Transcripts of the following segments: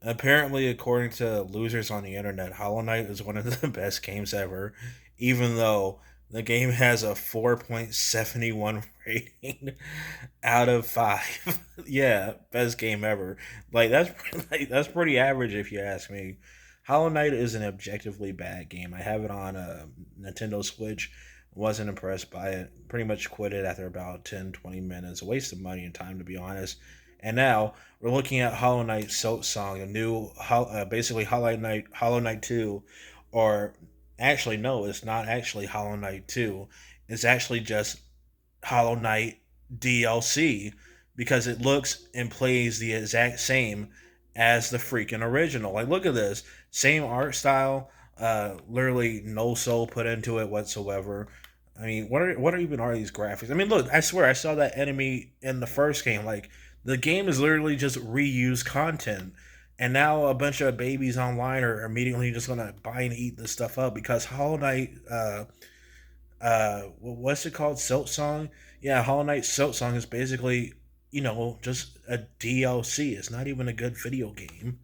Apparently, according to losers on the internet, Hollow Knight is one of the best games ever, even though the game has a 4.71 rating out of 5. Yeah, best game ever. Like that's that's pretty average if you ask me. Hollow Knight is an objectively bad game. I have it on a Nintendo Switch. Wasn't impressed by it. Pretty much quit it after about 10, 20 minutes. A waste of money and time, to be honest. And now we're looking at Hollow Knight Silksong, a new basically Hollow Knight 2, or actually no, it's not actually Hollow Knight 2. It's actually just Hollow Knight DLC because it looks and plays the exact same as the freaking original. Like, look at this, same art style, literally no soul put into it whatsoever. I mean, what are even are these graphics? I mean, look, I swear I saw that enemy in the first game. Like, the game is literally just reused content. And now a bunch of babies online are immediately just gonna buy and eat this stuff up because Hollow Knight what's it called? Silksong? Yeah, Hollow Knight Silksong is basically, just a DLC. It's not even a good video game.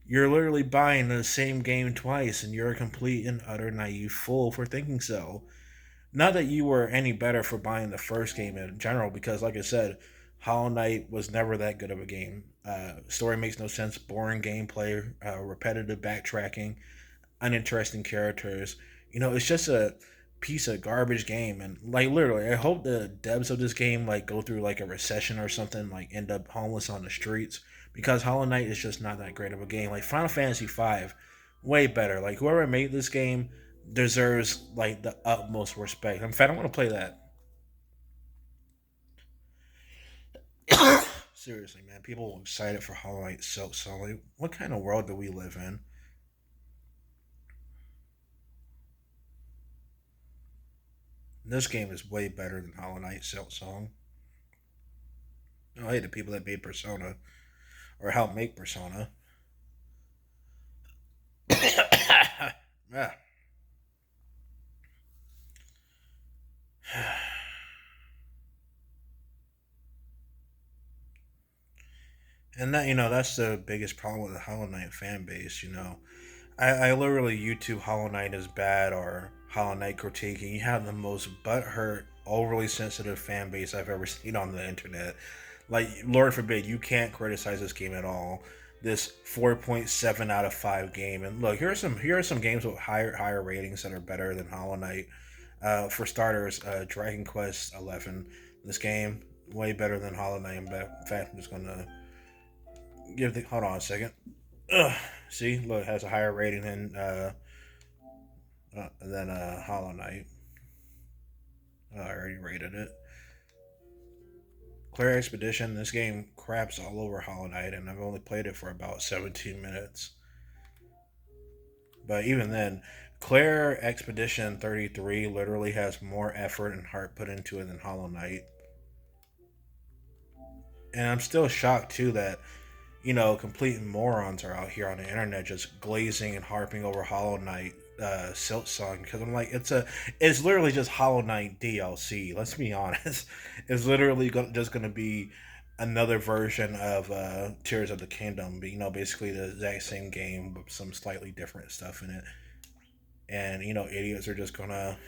You're literally buying the same game twice, and you're a complete and utter naive fool for thinking so. Not that you were any better for buying the first game in general, because, like I said, Hollow Knight was never that good of a game. Story makes no sense, boring gameplay, repetitive backtracking, uninteresting characters. It's just a piece of garbage game, and like literally, I hope the devs of this game like go through like a recession or something, like end up homeless on the streets because Hollow Knight is just not that great of a game. Like Final Fantasy V, way better. Like whoever made this game deserves like the utmost respect. In fact, I want to play that. Seriously, man, people are excited for Hollow Knight so like, what kind of world do we live in? This game is way better than Hollow Knight Silksong. I hate the people that made Persona or helped make Persona. Yeah. And that's the biggest problem with the Hollow Knight fan base. I literally YouTube Hollow Knight is bad or Hollow Knight critique, and you have the most butthurt, overly sensitive fan base I've ever seen on the internet. Like, Lord forbid, you can't criticize this game at all. This 4.7 out of 5 game, and look, here are some games with higher ratings that are better than Hollow Knight. For starters, Dragon Quest 11. This game way better than Hollow Knight. In fact, I'm just gonna give the hold on a second. Ugh. See, look, it has a higher rating than Hollow Knight. I already rated it. Clear Expedition. This game craps all over Hollow Knight, and I've only played it for about 17 minutes. But even then, Claire Expedition 33 literally has more effort and heart put into it than Hollow Knight. And I'm still shocked too that complete morons are out here on the internet just glazing and harping over Hollow Knight Silk Song because I'm like, it's literally just Hollow Knight DLC. Let's be honest, it's literally just going to be another version of Tears of the Kingdom, but basically the exact same game with some slightly different stuff in it. And idiots are just gonna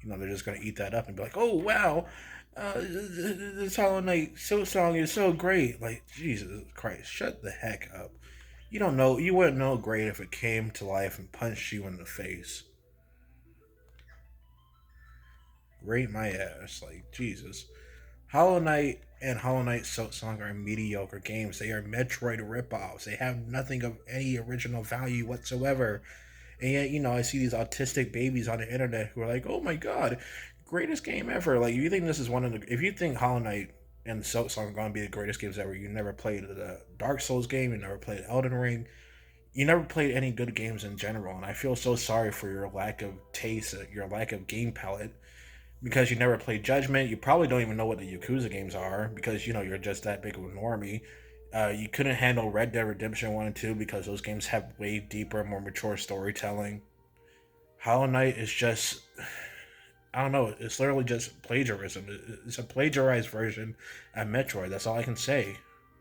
they're just gonna eat that up and be like, oh wow, this Hollow Knight song is so great. Like, Jesus Christ, shut the heck up. You don't know, you wouldn't know great if it came to life and punched you in the face. Rate my ass, like Jesus. Hollow Knight and Hollow Knight Silksong are mediocre games. They are Metroid ripoffs. They have nothing of any original value whatsoever. And yet, I see these autistic babies on the internet who are like, "Oh my god, greatest game ever!" Like, if you think this is if you think Hollow Knight and Silk Song are going to be the greatest games ever, you never played the Dark Souls game, you never played Elden Ring, you never played any good games in general. And I feel so sorry for your lack of taste, your lack of game palette, because you never played Judgment. You probably don't even know what the Yakuza games are because you're just that big of a normie. You couldn't handle Red Dead Redemption 1 and 2 because those games have way deeper, more mature storytelling. Hollow Knight is just, I don't know, it's literally just plagiarism. It's a plagiarized version of Metroid. That's all I can say.